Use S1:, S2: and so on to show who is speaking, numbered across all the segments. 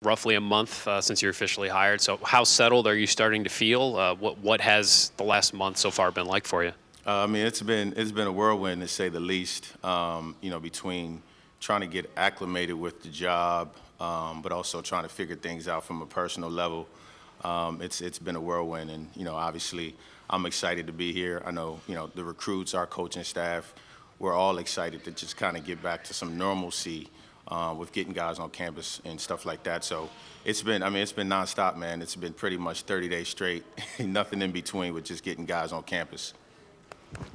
S1: roughly a month since you're officially hired. So how settled are you starting to feel? What has the last month so far been like for you?
S2: I mean, it's been a whirlwind to say the least. Between trying to get acclimated with the job, but also trying to figure things out from a personal level. It's been a whirlwind, and obviously, I'm excited to be here. I know the recruits, our coaching staff, we're all excited to just kind of get back to some normalcy with getting guys on campus and stuff like that. So it's been nonstop, man. It's been pretty much 30 days straight, nothing in between with just getting guys on campus.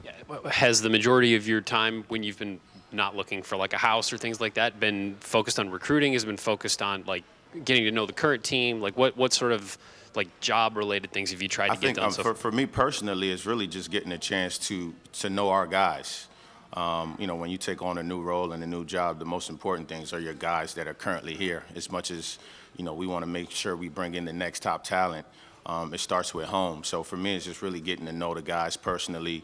S1: Yeah, has the majority of your time when you've been not looking for like a house or things like that been focused on recruiting? Has been focused on like getting to know the current team? Like what sort of like job related things have you tried
S2: I
S1: to get
S2: think
S1: done so far?
S2: for me personally, it's really just getting a chance to know our guys. When you take on a new role and a new job, the most important things are your guys that are currently here. As much as we want to make sure we bring in the next top talent, it starts with home. So for me, it's just really getting to know the guys personally,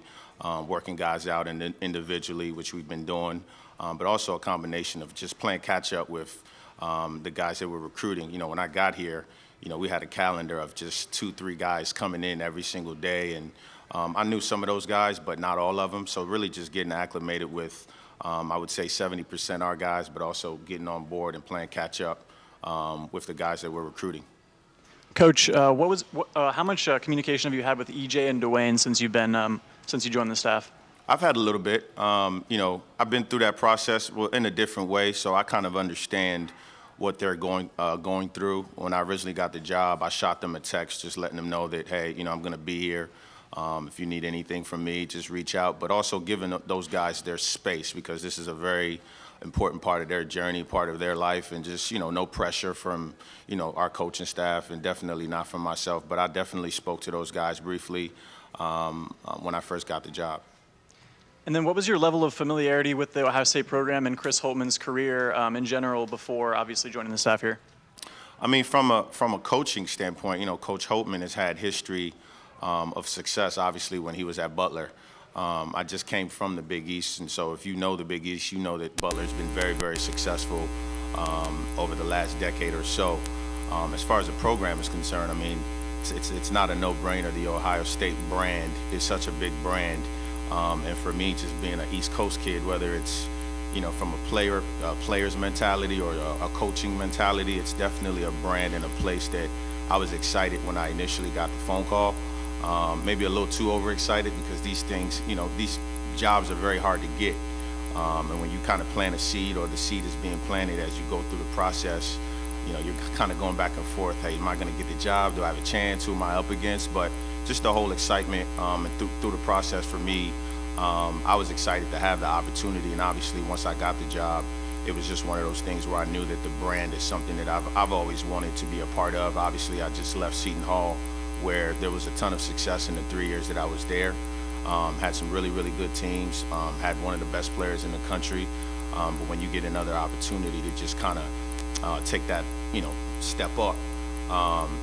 S2: working guys out individually, which we've been doing, but also a combination of just playing catch up with the guys that we're recruiting. When I got here, we had a calendar of just 2, 3 guys coming in every single day, and I knew some of those guys, but not all of them. So really just getting acclimated with, I would say 70% our guys, but also getting on board and playing catch up with the guys that we're recruiting.
S3: Coach, how much communication have you had with EJ and Dwayne since you joined the staff?
S2: I've had a little bit. I've been through that process in a different way, so I kind of understand what they're going through. When I originally got the job, I shot them a text just letting them know that, hey, I'm going to be here. If you need anything from me, just reach out. But also giving those guys their space, because this is a very important part of their journey, part of their life, and just, no pressure from, our coaching staff, and definitely not from myself. But I definitely spoke to those guys briefly when I first got the job.
S3: And then what was your level of familiarity with the Ohio State program and Chris Holtman's career in general before obviously joining the staff here?
S2: I mean, from a coaching standpoint, Coach Holtman has had history of success, obviously, when he was at Butler. I just came from the Big East, and so if you know the Big East, you know that Butler's been very, very successful over the last decade or so. As far as the program is concerned, I mean, it's not a no-brainer. The Ohio State brand is such a big brand, and for me, just being an East Coast kid, whether it's from a player's mentality or a coaching mentality, it's definitely a brand and a place that I was excited when I initially got the phone call. Maybe a little too overexcited, because these things, these jobs are very hard to get. And when you kind of plant a seed, or the seed is being planted as you go through the process, you're kind of going back and forth. Hey, am I going to get the job? Do I have a chance? Who am I up against? But just the whole excitement and through the process for me, I was excited to have the opportunity. And obviously, once I got the job, it was just one of those things where I knew that the brand is something that I've always wanted to be a part of. Obviously, I just left Seton Hall, where there was a ton of success in the 3 years that I was there. Had some really, really good teams, had one of the best players in the country. But when you get another opportunity to just kind of take that, step up,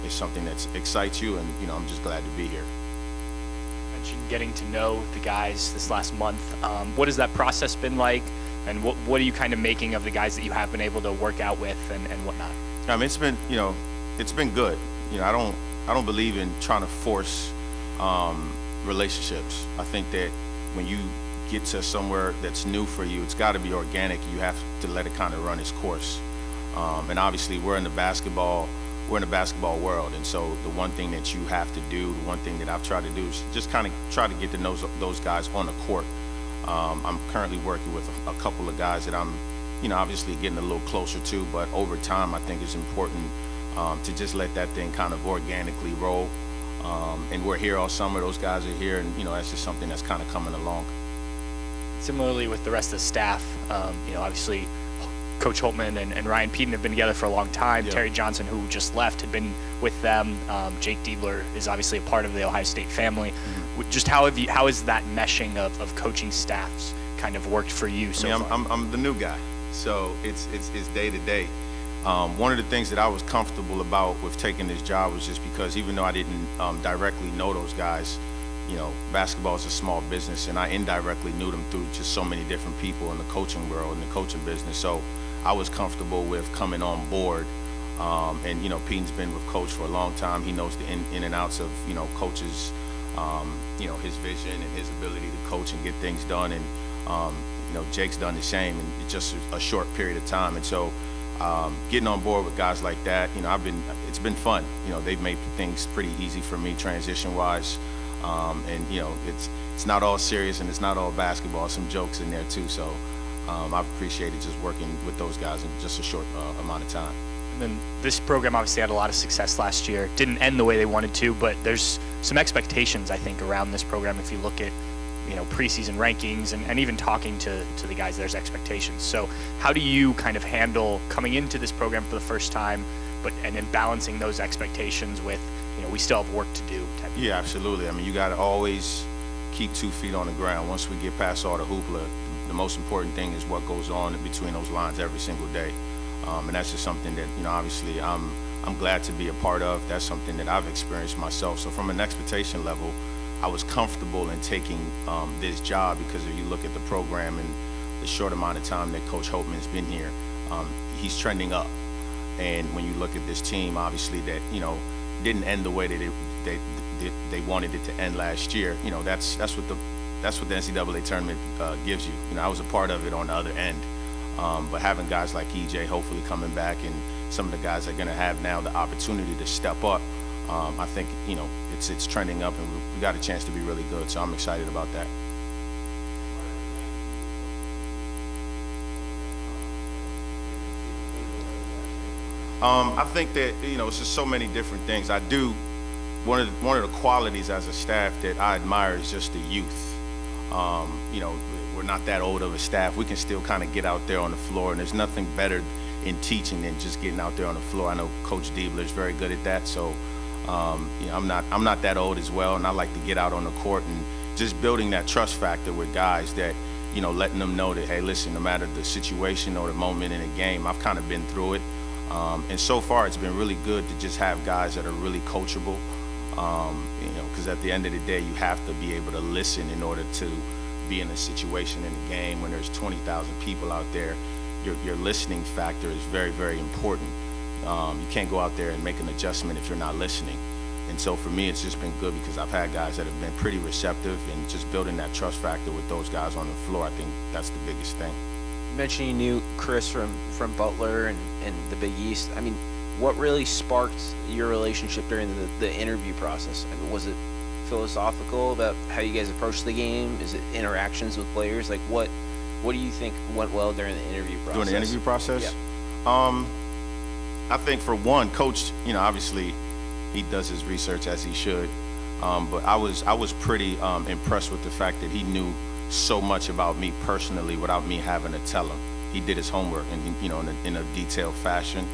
S2: it's something that excites you, and, I'm just glad to be here.
S4: You mentioned getting to know the guys this last month. What has that process been like, and what are you kind of making of the guys that you have been able to work out with and whatnot?
S2: I mean, it's been good. I don't believe in trying to force relationships. I think that when you get to somewhere that's new for you, it's got to be organic. You have to let it kind of run its course. And obviously, we're in the basketball world, and so the one thing that you have to do, the one thing that I've tried to do, is just kind of try to get to know those guys on the court. I'm currently working with a couple of guys that I'm, obviously getting a little closer to, but over time, I think it's important to just let that thing kind of organically roll. And we're here all summer. Those guys are here, and that's just something that's kind of coming along.
S4: Similarly with the rest of the staff, obviously Coach Holtman and Ryan Peden have been together for a long time. Yeah. Terry Johnson, who just left, had been with them. Jake Diebler is obviously a part of the Ohio State family. Mm-hmm. Just how is that meshing of coaching staffs kind of worked for you so far?
S2: I'm the new guy, so it's day to day. One of the things that I was comfortable about with taking this job was just because, even though I didn't directly know those guys, basketball is a small business, and I indirectly knew them through just so many different people in the coaching world and the coaching business. So I was comfortable with coming on board And, Pete's been with Coach for a long time. He knows the in and outs of, Coach's, his vision and his ability to coach and get things done. And, Jake's done the same in just a short period of time. And so getting on board with guys like that, it's been fun. They've made things pretty easy for me transition-wise. And, it's not all serious and it's not all basketball. Some jokes in there too. So I've appreciated just working with those guys in just a short amount of time.
S4: And then this program obviously had a lot of success last year. Didn't end the way they wanted to, but there's some expectations, I think, around this program. If you look at, preseason rankings and even talking to the guys, there's expectations. So how do you kind of handle coming into this program for the first time, and then balancing those expectations with, we still have work to do?
S2: Yeah, absolutely. I mean, you got to always keep 2 feet on the ground. Once we get past all the hoopla, the most important thing is what goes on in between those lines every single day. And that's just something that, obviously I'm glad to be a part of. That's something that I've experienced myself. So from an expectation level, I was comfortable in taking this job because if you look at the program and the short amount of time that Coach Holtman's been here, he's trending up. And when you look at this team, obviously that, didn't end the way that they wanted it to end last year. That's what the NCAA tournament gives you. I was a part of it on the other end. But having guys like EJ hopefully coming back and some of the guys that are going to have now the opportunity to step up, I think, it's trending up and we got a chance to be really good. So I'm excited about that. I think that, it's just so many different things. One of the qualities as a staff that I admire is just the youth. We're not that old of a staff. We can still kind of get out there on the floor, and there's nothing better in teaching than just getting out there on the floor. I know Coach Diebler is very good at that, so I'm not that old as well, and I like to get out on the court and just building that trust factor with guys that, letting them know that, hey, listen, no matter the situation or the moment in the game, I've kind of been through it. And so far, it's been really good to just have guys that are really coachable, because at the end of the day, you have to be able to listen in order to be in a situation in the game when there's 20,000 people out there. Your listening factor is very, very important. You can't go out there and make an adjustment if you're not listening. And so for me, it's just been good because I've had guys that have been pretty receptive, and just building that trust factor with those guys on the floor, I think that's the biggest thing.
S5: You mentioned you knew Chris from Butler and the Big East. I mean, what really sparked your relationship during the interview process? I mean, was it philosophical about how you guys approach the game? Is it interactions with players? Like, what do you think went well during the interview process?
S2: During the interview process?
S5: Yeah.
S2: I think for one, Coach, obviously he does his research as he should. But I was pretty impressed with the fact that he knew so much about me personally without me having to tell him. He did his homework and in a detailed fashion.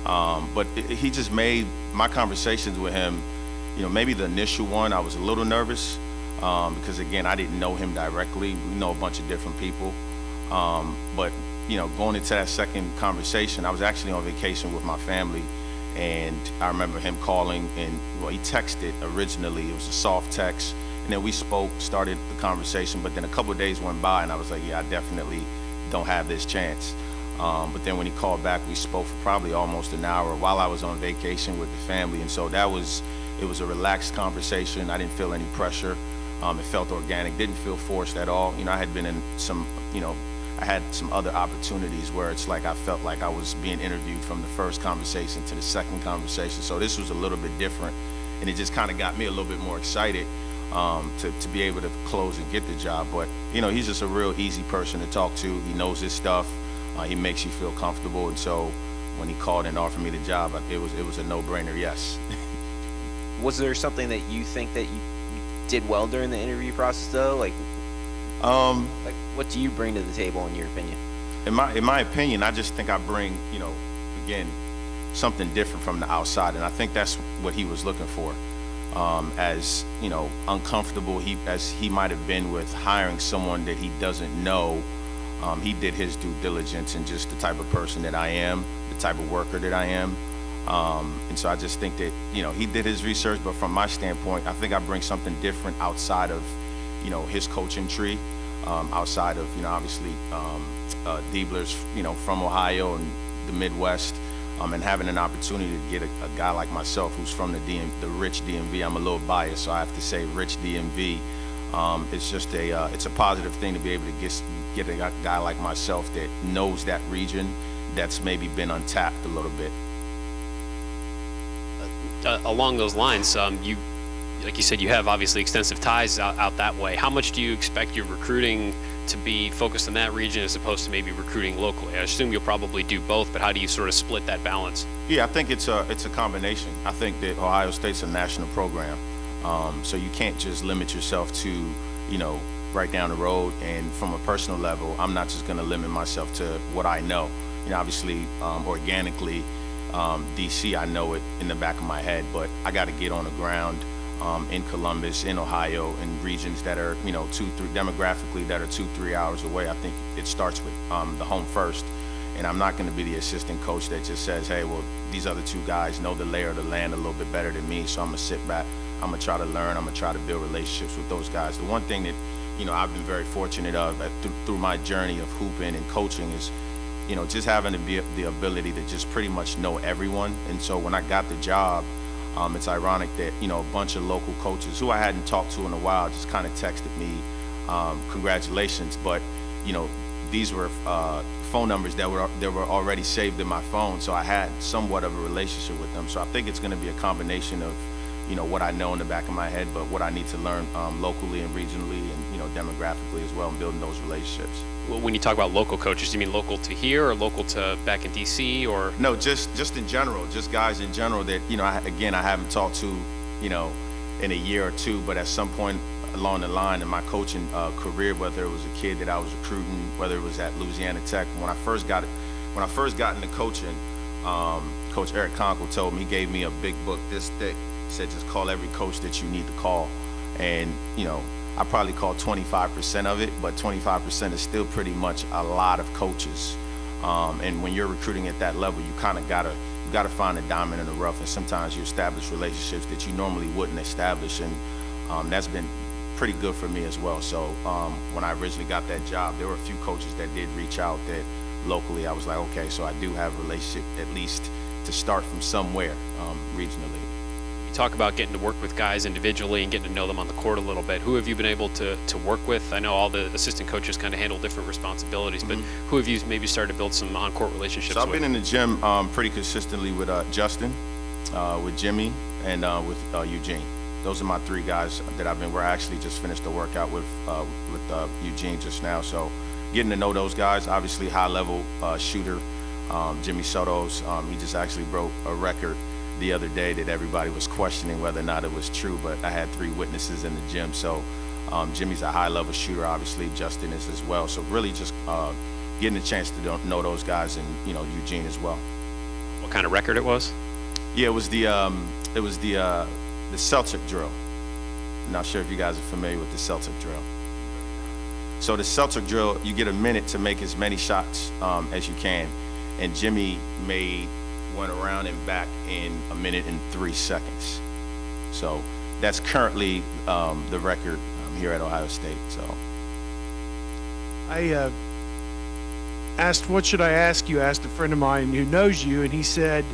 S2: But he just made my conversations with him, maybe the initial one, I was a little nervous because, again, I didn't know him directly. We know a bunch of different people. But, going into that second conversation, I was actually on vacation with my family, and I remember him calling, and, he texted originally. It was a soft text, and then we spoke, started the conversation, but then a couple of days went by, and I was like, yeah, I definitely don't have this chance. But then when he called back, we spoke for probably almost an hour while I was on vacation with the family. And so it was a relaxed conversation. I didn't feel any pressure. It felt organic, didn't feel forced at all. I had been in some, I had some other opportunities where it's like I felt like I was being interviewed from the first conversation to the second conversation. So this was a little bit different, and it just kind of got me a little bit more excited to be able to close and get the job. But, he's just a real easy person to talk to. He knows his stuff. He makes you feel comfortable, and so when he called and offered me the job, it was a no-brainer, yes.
S5: Was there something that you think that you did well during the interview process, though? Like what do you bring to the table, in your opinion?
S2: In my opinion, I just think I bring, again, something different from the outside, and I think that's what he was looking for. As uncomfortable as he might have been with hiring someone that he doesn't know. He did his due diligence and just the type of person that I am, the type of worker that I am. And so I just think that, he did his research, but from my standpoint, I think I bring something different outside of, his coaching tree, outside of, obviously, Diebler's, from Ohio and the Midwest. and having an opportunity to get a guy like myself who's from the rich DMV. I'm a little biased, so I have to say rich DMV. It's just it's a positive thing to be able to get a guy like myself that knows that region that's maybe been untapped a little bit.
S1: Along those lines, like you said, you have obviously extensive ties out that way. How much do you expect your recruiting to be focused in that region as opposed to maybe recruiting locally? I assume you'll probably do both, but how do you sort of split that balance?
S2: Yeah, I think it's a combination. I think that Ohio State's a national program, so you can't just limit yourself to, right down the road. And from a personal level, I'm not just going to limit myself to what I know. Obviously, organically, DC, I know it in the back of my head, but I got to get on the ground in Columbus, in Ohio, in regions that are, demographically that are 2-3 hours away. I think it starts with the home first. And I'm not going to be the assistant coach that just says, hey, well, these other two guys know the lay of the land a little bit better than me, so I'm going to sit back. I'm going to try to learn. I'm going to try to build relationships with those guys. The one thing that, I've been very fortunate of through my journey of hooping and coaching is, just having the ability to just pretty much know everyone. And so when I got the job, it's ironic that, a bunch of local coaches who I hadn't talked to in a while just kind of texted me, congratulations. But, these were phone numbers that were already saved in my phone. So I had somewhat of a relationship with them. So I think it's going to be a combination of, what I know in the back of my head, but what I need to learn locally and regionally and, demographically as well, and building those relationships.
S1: Well, when you talk about local coaches, do you mean local to here or local to back in DC or?
S2: No, just in general, just guys in general that, I haven't talked to, in a year or two, but at some point along the line in my coaching career, whether it was a kid that I was recruiting, whether it was at Louisiana Tech, when I first got into coaching, Coach Eric Conkle told me, he gave me a big book this thick, said just call every coach that you need to call. And, I probably called 25% of it, but 25% is still pretty much a lot of coaches. And when you're recruiting at that level, you kind of gotta find a diamond in the rough, and sometimes you establish relationships that you normally wouldn't establish, and that's been pretty good for me as well. So when I originally got that job, there were a few coaches that did reach out that locally I was like, okay, so I do have a relationship at least to start from somewhere regionally.
S1: You talk about getting to work with guys individually and getting to know them on the court a little bit. Who have you been able to work with? I know all the assistant coaches kind of handle different responsibilities, but who have you maybe started to build some on-court relationships with?
S2: So I've been in the gym pretty consistently with Justin, with Jimmy, and with Eugene. Those are my three guys that I've been, where I actually just finished a workout with Eugene just now. So getting to know those guys, obviously high-level shooter, Jimmy Soto's, he just actually broke a record the other day that everybody was questioning whether or not it was true, but I had 3 witnesses in the gym. So Jimmy's a high-level shooter, obviously Justin is as well. So really just getting a chance to know those guys, and Eugene as well.
S1: What kind of record it was?
S2: Yeah, it was the Celtic drill. I'm not sure if you guys are familiar with the Celtic drill. So the Celtic drill, you get a minute to make as many shots as you can, and Jimmy went around and back in a minute and 3 seconds. So that's currently the record here at Ohio State. So
S6: I asked, what should I ask you? Asked a friend of mine who knows you, and he said,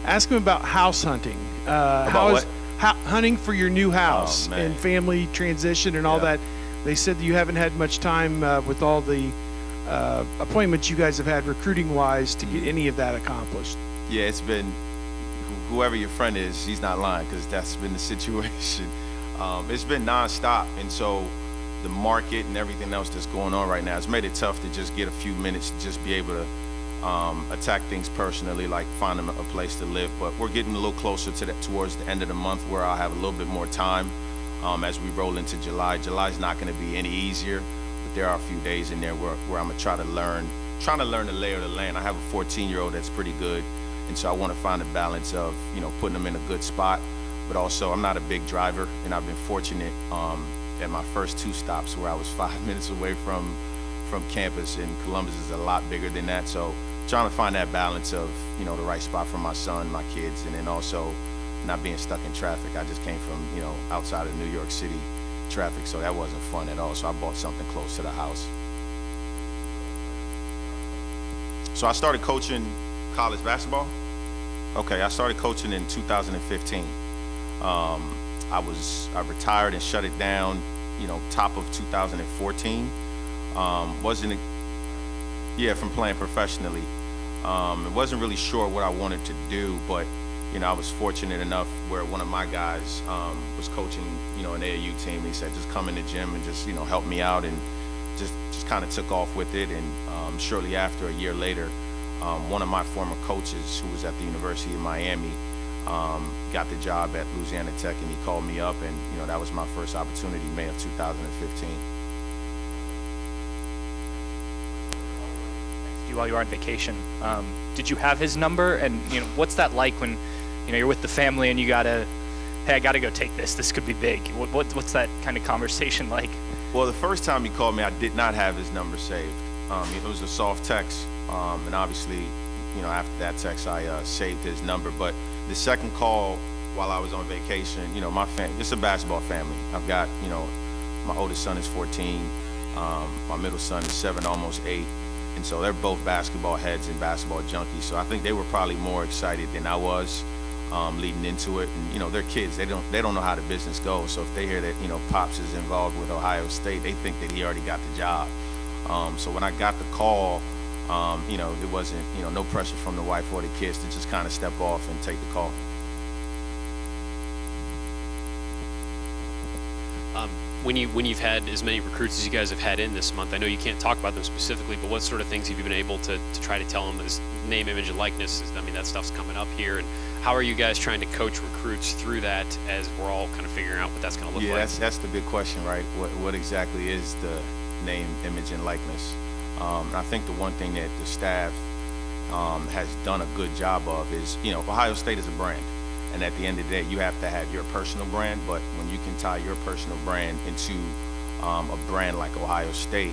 S6: ask him about house hunting. Hunting for your new house and family transition and all that. They said that you haven't had much time with all the appointments you guys have had recruiting-wise to get any of that accomplished.
S2: Yeah, it's been, whoever your friend is, he's not lying, because that's been the situation. It's been nonstop, and so the market and everything else that's going on right now, it's made it tough to just get a few minutes to just be able to attack things personally, like finding a place to live. But we're getting a little closer to that towards the end of the month, where I'll have a little bit more time as we roll into July. July's not going to be any easier, but there are a few days in there where I'm going to try to learn the lay of the land. I have a 14-year-old that's pretty good, and so I want to find a balance of, putting them in a good spot, but also I'm not a big driver, and I've been fortunate at my first 2 stops where I was 5 minutes away from campus, and Columbus is a lot bigger than that. So trying to find that balance of, the right spot for my son, my kids, and then also not being stuck in traffic. I just came from, outside of New York City traffic, so that wasn't fun at all. So I bought something close to the house. So I started coaching college basketball Okay, I started coaching in 2015. I retired and shut it down, top of 2014. From playing professionally. Wasn't really sure what I wanted to do, but I was fortunate enough where one of my guys was coaching, an AAU team. He said, just come in the gym and just, help me out, and just kind of took off with it. And shortly after, a year later, one of my former coaches, who was at the University of Miami, got the job at Louisiana Tech, and he called me up, and that was my first opportunity, May of 2015.
S4: While you were on vacation, did you have his number? And what's that like when you're with the family and you gotta, hey, I gotta go take this. This could be big. What's that kind of conversation like?
S2: Well, the first time he called me, I did not have his number saved. It was a soft text, and obviously, after that text, I saved his number. But the second call, while I was on vacation, my family, it's a basketball family. I've got, my oldest son is 14, my middle son is 7, almost 8. And so they're both basketball heads and basketball junkies. So I think they were probably more excited than I was leading into it. And they're kids. They don't know how the business goes. So if they hear that Pops is involved with Ohio State, they think that he already got the job. So when I got the call, it wasn't no pressure from the wife or the kids to just kind of step off and take the call.
S1: When you've had as many recruits as you guys have had in this month, I know you can't talk about them specifically, but what sort of things have you been able to try to tell them as name, image, and likeness? That stuff's coming up here. And how are you guys trying to coach recruits through that as we're all kind of figuring out what that's going to look like?
S2: Yeah, that's the big question, right? What exactly is the name, image, and likeness? And I think the one thing that the staff has done a good job of is, Ohio State is a brand. And at the end of the day, you have to have your personal brand, but when you can tie your personal brand into a brand like Ohio State,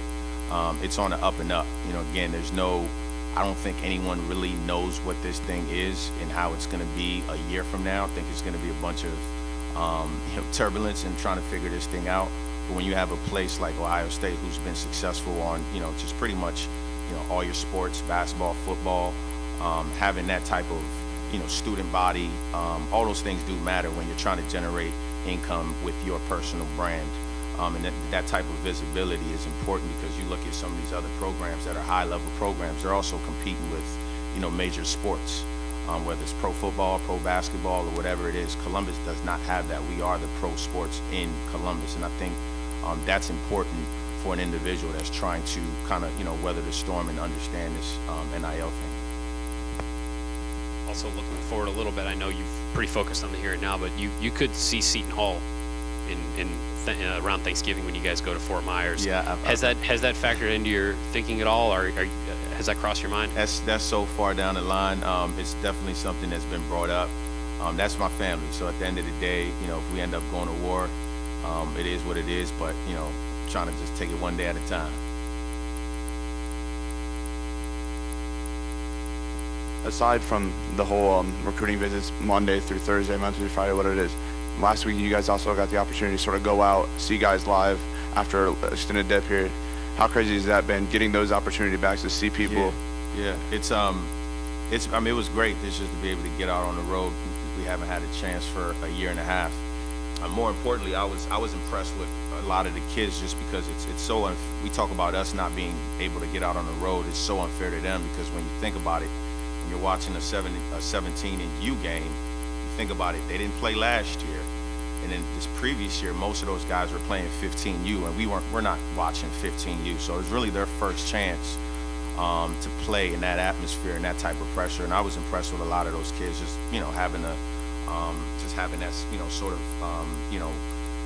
S2: it's on the up and up. Again, I don't think anyone really knows what this thing is and how it's going to be a year from now. I think it's going to be a bunch of turbulence and trying to figure this thing out. But when you have a place like Ohio State, who's been successful on, just pretty much, all your sports, basketball, football, having that type of student body, all those things do matter when you're trying to generate income with your personal brand. And that type of visibility is important, because you look at some of these other programs that are high-level programs, they're also competing with, major sports, whether it's pro football, pro basketball, or whatever it is. Columbus does not have that. We are the pro sports in Columbus, and I think that's important for an individual that's trying to kind of, weather the storm and understand this NIL thing.
S1: Also looking forward a little bit, I know you've pretty focused on the here and now, but you could see Seton Hall around Thanksgiving when you guys go to Fort Myers.
S2: Yeah.
S1: Has that factored into your thinking at all, or has that crossed your mind?
S2: That's so far down the line. It's definitely something that's been brought up. That's my family. So at the end of the day, if we end up going to war, it is what it is. But trying to just take it one day at a time.
S7: Aside from the whole recruiting visits Monday through Thursday, Monday through Friday, what it is, last week you guys also got the opportunity to sort of go out, see guys live after an extended dead period. How crazy has that been, getting those opportunity back to see people?
S2: Yeah. It was great just to be able to get out on the road. We haven't had a chance for a year and a half. More importantly, I was impressed with a lot of the kids, just because it's so we talk about us not being able to get out on the road. It's so unfair to them, because when you think about it, you're watching a 17 in U game, you think about it, they didn't play last year. And then this previous year, most of those guys were playing 15U, and we're not watching 15U. So it was really their first chance to play in that atmosphere and that type of pressure. And I was impressed with a lot of those kids, just, having that, sort of,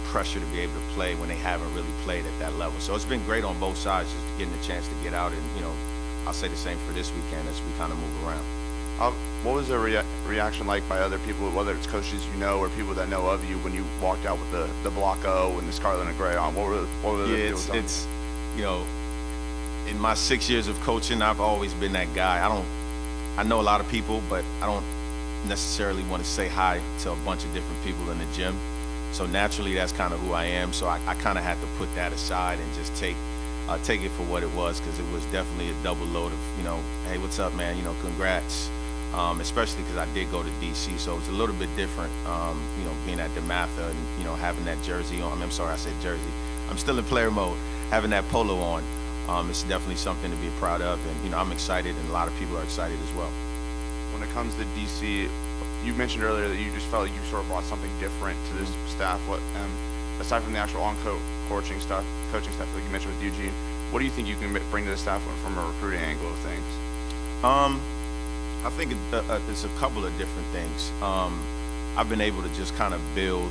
S2: pressure to be able to play when they haven't really played at that level. So it's been great on both sides, just getting the chance to get out, and, I'll say the same for this weekend as we kind of move around.
S7: What was the reaction like by other people, whether it's coaches or people that know of you, when you walked out with the Block O and the Scarlet and Gray on? What were the
S2: it's in my 6 years of coaching, I've always been that guy. I know a lot of people, but I don't necessarily want to say hi to a bunch of different people in the gym. So naturally, that's kind of who I am. So I kind of had to put that aside and just take it for what it was, because it was definitely a double load of, hey, what's up, man? Congrats. especially because I did go to D.C., so it's a little bit different, being at DeMatha and, having that jersey on. I'm sorry, I said jersey. I'm still in player mode. Having that polo on, it's definitely something to be proud of, and, I'm excited, and a lot of people are excited as well.
S7: When it comes to D.C., you mentioned earlier that you just felt like you sort of brought something different to this staff. What, aside from the actual coaching stuff, like you mentioned with Eugene, what do you think you can bring to the staff from a recruiting angle of things?
S2: I think it's a couple of different things. I've been able to just kind of build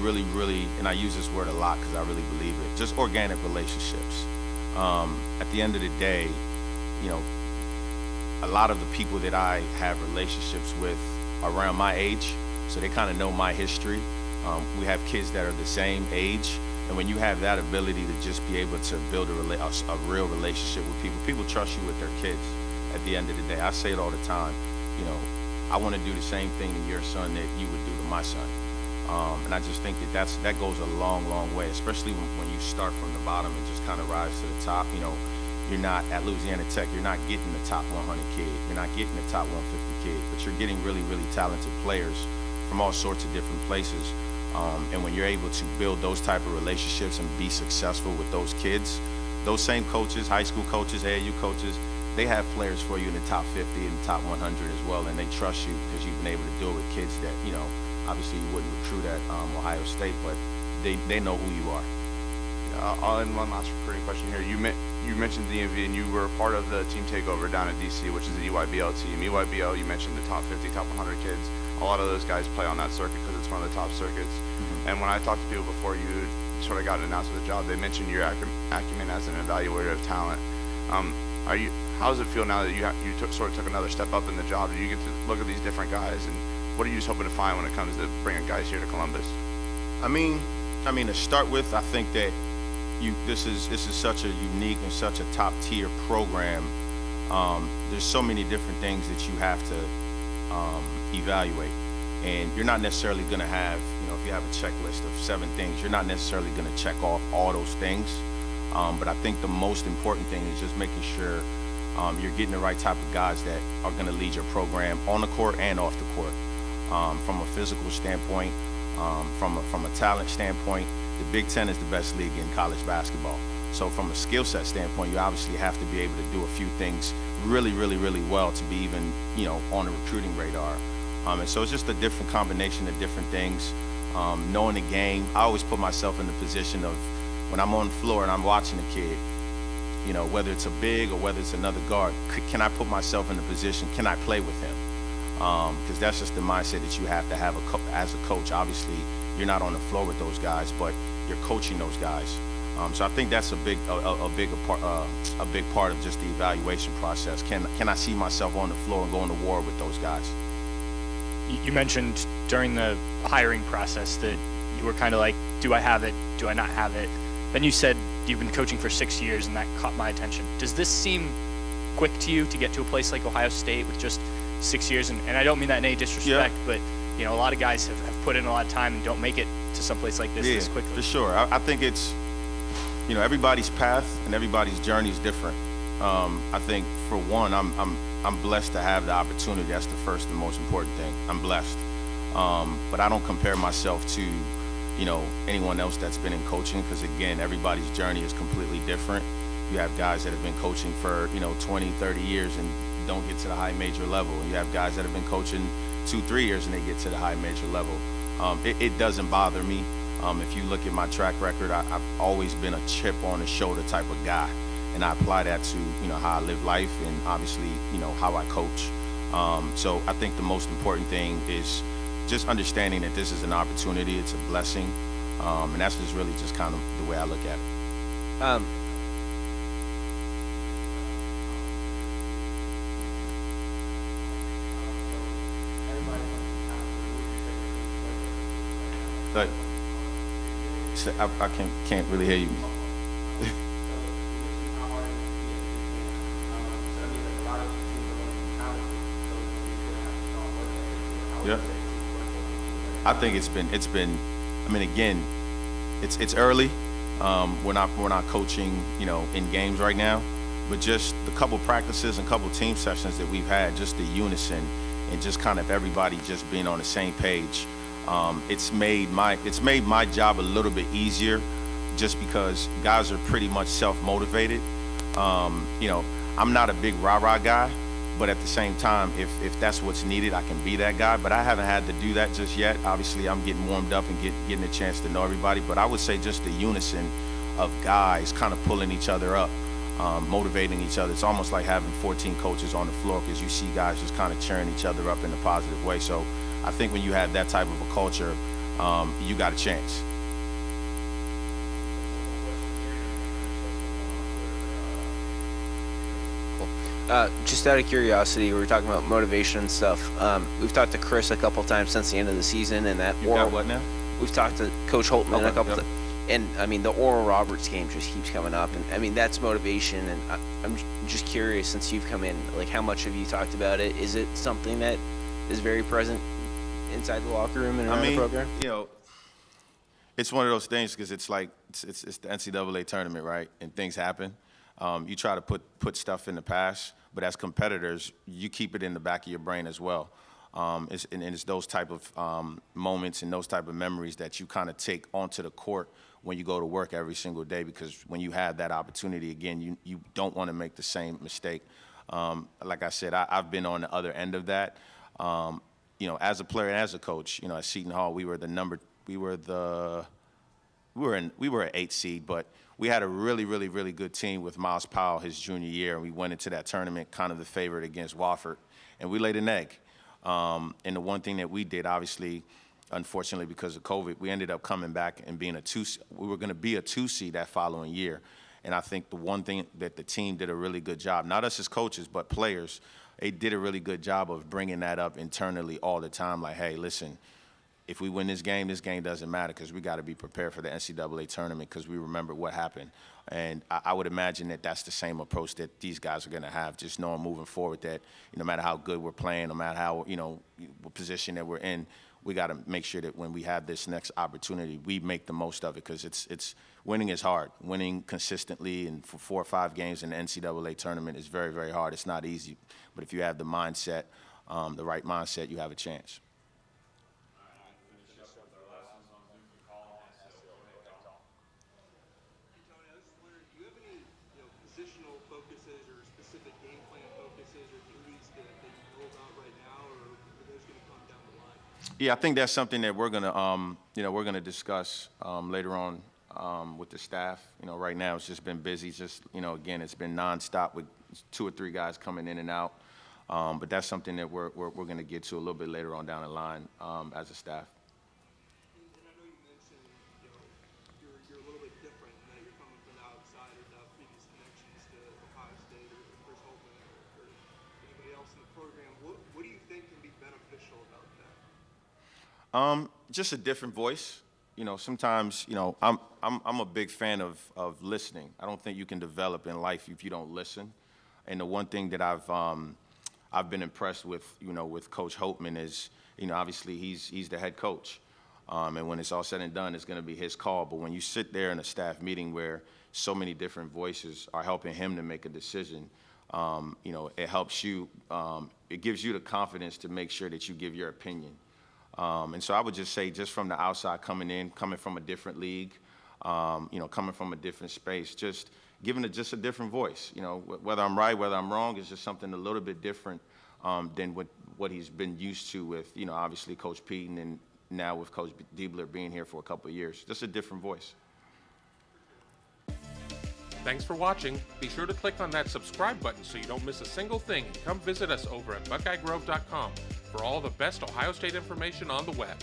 S2: really, and I use this word a lot because I really believe it, just organic relationships. At the end of the day, a lot of the people that I have relationships with are around my age, so they kind of know my history. We have kids that are the same age, and when you have that ability to just be able to build a real relationship with people trust you with their kids. At the end of the day, I say it all the time, I want to do the same thing to your son that you would do to my son. And I just think that goes a long way, especially when you start from the bottom and just kind of rise to the top. You're not at Louisiana Tech, you're not getting the top 100 kid, you're not getting the top 150 kid, but you're getting really talented players from all sorts of different places. And when you're able to build those type of relationships and be successful with those kids, those same coaches, high school coaches, AAU coaches, they have players for you in the top 50 and the top 100 as well, and they trust you because you've been able to do it with kids that, obviously you wouldn't recruit at Ohio State, but they know who you are.
S7: I'll end one last recruiting question here. You mentioned DMV, and you were a part of the team takeover down at DC, which is the EYBL team. EYBL, you mentioned the top 50, top 100 kids. A lot of those guys play on that circuit because it's one of the top circuits. Mm-hmm. And when I talked to people before you sort of got announced for the job, they mentioned your acumen as an evaluator of talent. How does it feel now that you sort of took another step up in the job? Do you get to look at these different guys, and what are you just hoping to find when it comes to bringing guys here to Columbus?
S2: I mean, to start with, I think that this is such a unique and such a top tier program. There's so many different things that you have to evaluate, and you're not necessarily going to have, if you have a checklist of 7 things, you're not necessarily going to check off all those things. But I think the most important thing is just making sure you're getting the right type of guys that are going to lead your program on the court and off the court. From a physical standpoint, from a talent standpoint, the Big Ten is the best league in college basketball. So from a skill set standpoint, you obviously have to be able to do a few things really well to be even, on the recruiting radar. And so it's just a different combination of different things. Knowing the game, I always put myself in the position of when I'm on the floor and I'm watching a kid, whether it's a big or whether it's another guard, can I put myself in the position, can I play with him? Because that's just the mindset that you have to have as a coach. Obviously, you're not on the floor with those guys, but you're coaching those guys. So I think that's a big part of just the evaluation process. Can I see myself on the floor and going to war with those guys?
S4: You mentioned during the hiring process that you were kind of like, do I have it? Do I not have it? Then you said you've been coaching for 6 years, and that caught my attention. Does this seem quick to you to get to a place like Ohio State with just 6 years? And I don't mean that in any disrespect, but a lot of guys have put in a lot of time and don't make it to some place like this quickly.
S2: For sure. I think it's, everybody's path and everybody's journey is different. I think for one, I'm blessed to have the opportunity. That's the first and most important thing. I'm blessed. But I don't compare myself to, anyone else that's been in coaching, because again, everybody's journey is completely different. You have guys that have been coaching for, 20, 30 years and don't get to the high major level. And you have guys that have been coaching 2-3 years and they get to the high major level. It doesn't bother me. If you look at my track record, I've always been a chip on the shoulder type of guy. And I apply that to, how I live life and obviously, how I coach. So I think the most important thing is just understanding that this is an opportunity, it's a blessing. And that's just really just kind of the way I look at it. But I can't really hear you. Yeah. I think it's been. I mean, again, it's early. We're not coaching, in games right now, but just the couple practices and couple team sessions that we've had, just the unison and just kind of everybody just being on the same page. It's made my job a little bit easier, just because guys are pretty much self-motivated. I'm not a big rah-rah guy, but at the same time, if that's what's needed, I can be that guy. But I haven't had to do that just yet. Obviously, I'm getting warmed up and getting a chance to know everybody. But I would say just the unison of guys kind of pulling each other up, motivating each other. It's almost like having 14 coaches on the floor, because you see guys just kind of cheering each other up in a positive way. So I think when you have that type of a culture, you got a chance.
S5: Just out of curiosity, we were talking about motivation and stuff. We've talked to Chris a couple times since the end of the season, and that
S2: You got what now?
S5: We've talked to Coach Holtman a couple
S2: yep.
S5: times. And I mean, the Oral Roberts game just keeps coming up, and I mean, that's motivation. And I'm just curious, since you've come in, like, how much have you talked about it? Is it something that is very present inside the locker room and around the program?
S2: It's one of those things, because it's like it's the NCAA tournament, right? And things happen. You try to put stuff in the past, but as competitors, you keep it in the back of your brain as well. It's those type of moments and those type of memories that you kind of take onto the court when you go to work every single day, because when you have that opportunity again, you don't want to make the same mistake. Like I said, I've been on the other end of that. As a player and as a coach, at Seton Hall, we were an 8 seed, but we had a really, really, really good team with Miles Powell his junior year, and we went into that tournament kind of the favorite against Wofford, and we laid an egg. And the one thing that we did, obviously, unfortunately because of COVID, we ended up coming back and being we were going to be a 2 seed that following year. And I think the one thing that the team did a really good job, not us as coaches, but players, they did a really good job of bringing that up internally all the time. Like, hey, listen, if we win this game doesn't matter, because we got to be prepared for the NCAA tournament, because we remember what happened. And I would imagine that that's the same approach that these guys are going to have, just knowing moving forward that no matter how good we're playing, no matter how, what position that we're in, we got to make sure that when we have this next opportunity, we make the most of it, because it's winning is hard. Winning consistently and for 4 or 5 games in the NCAA tournament is very, very hard. It's not easy. But if you have the mindset, the right mindset, you have a chance. Yeah, I think that's something that we're gonna discuss later on with the staff. Right now it's just been busy. Again, it's been nonstop with 2 or 3 guys coming in and out. But that's something that we're gonna get to a little bit later on down the line as a staff.
S8: And I know you mentioned, you're a little bit different in that you're coming from the outside without previous connections to Ohio State or Chris Holtman or anybody else in the program. What do you think can be beneficial about that?
S2: Just a different voice. Sometimes, I'm a big fan of listening. I don't think you can develop in life if you don't listen. And the one thing that I've been impressed with, with Coach Holtman is, obviously he's the head coach. And when it's all said and done, it's going to be his call. But when you sit there in a staff meeting where so many different voices are helping him to make a decision, it helps you, it gives you the confidence to make sure that you give your opinion. And so I would just say, just from the outside coming from a different league, coming from a different space, just giving it just a different voice. Whether I'm right, whether I'm wrong, is just something a little bit different than what he's been used to with, obviously Coach Pete, and then now with Coach Diebler being here for a couple of years. Just a different voice.
S9: Thanks for watching. Be sure to click on that subscribe button so you don't miss a single thing, and come visit us over at BuckeyeGrove.com for all the best Ohio State information on the web.